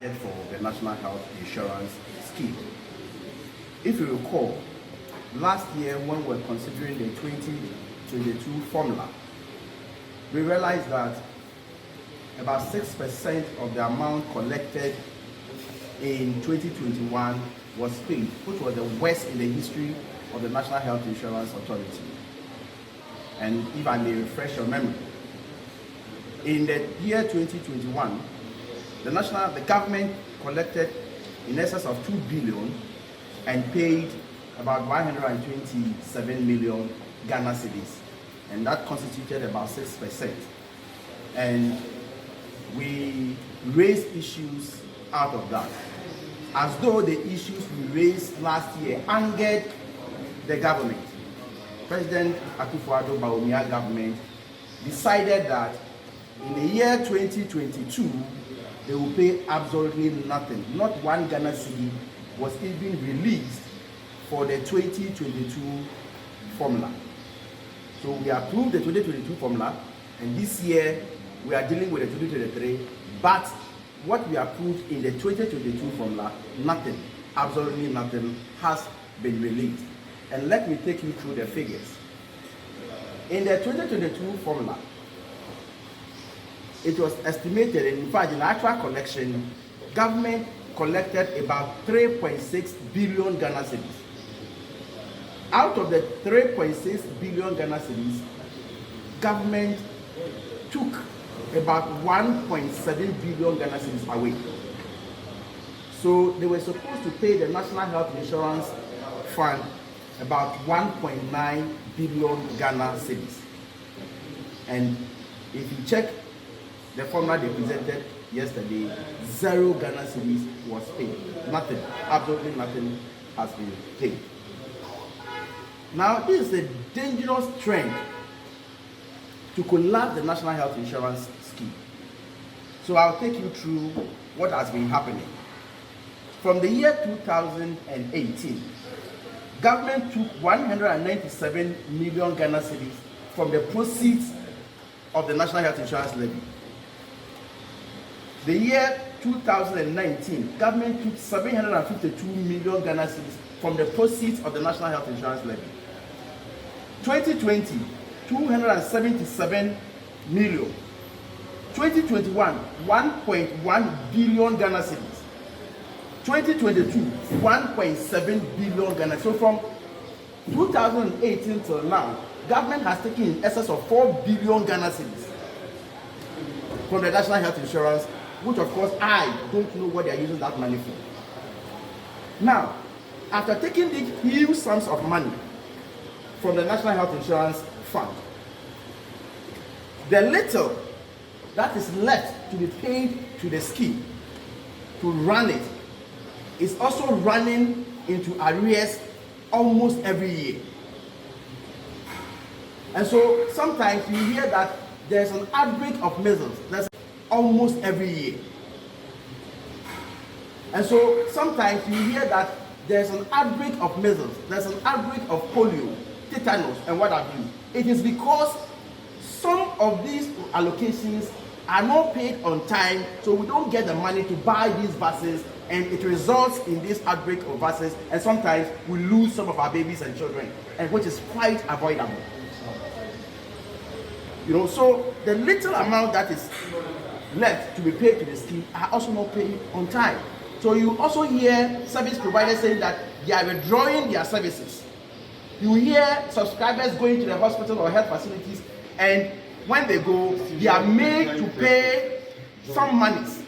for the National Health Insurance Scheme. If you recall, last year when we were considering the 2022 formula, we realized that about 6% of the amount collected in 2021 was paid, which was the worst in the history of the National Health Insurance Authority. And if I may refresh your memory, in the year 2021, the government collected in excess of 2 billion and paid about 127 million Ghana cedis, and that constituted about 6%. And we raised issues out of that, as though the issues we raised last year angered the government. President Akufo-Addo Bawumia government decided that in the year 2022, they will pay absolutely nothing. Not one Ghana cedi was even released for the 2022 formula. So we approved the 2022 formula, and this year we are dealing with the 2023. But what we approved in the 2022 formula, nothing, absolutely nothing, has been released. And let me take you through the figures. In the 2022 formula, it was estimated, and in fact, in actual collection, government collected about 3.6 billion Ghana cedis. Out of the 3.6 billion Ghana cedis, government took about 1.7 billion Ghana cedis away. So they were supposed to pay the National Health Insurance Fund about 1.9 billion Ghana cedis. And if you check the formula they presented yesterday, 0 Ghana cedis was paid. Nothing, absolutely nothing has been paid. Now, this is a dangerous trend to collapse the National Health Insurance Scheme. So I'll take you through what has been happening. From the year 2018, government took 197 million Ghana cedis from the proceeds of the National Health Insurance Levy. The year 2019, government took 752 million Ghana cedis from the proceeds of the National Health Insurance Levy. 2020, 277 million. 2021, 1.1 billion Ghana cedis. 2022, 1.7 billion Ghana. So from 2018 till now, government has taken in excess of 4 billion Ghana cedis from the National Health Insurance, which of course I don't know what they are using that money for. Now, after taking these huge sums of money from the National Health Insurance Fund, the little that is left to be paid to the scheme to run it is also running into arrears almost every year. And so sometimes you hear that there's an outbreak of measles. That's almost every year. And so sometimes you hear that there's an outbreak of measles, there's an outbreak of polio, tetanus, and what have you. It is because some of these allocations are not paid on time, so we don't get the money to buy these vaccines, and it results in this outbreak of vaccines, and sometimes we lose some of our babies and children, and which is quite avoidable. So the little amount that is left to be paid to the scheme are also not paid on time. So you also hear service providers saying that they are withdrawing their services. You hear subscribers going to the hospital or health facilities, and when they go, they are made to pay some monies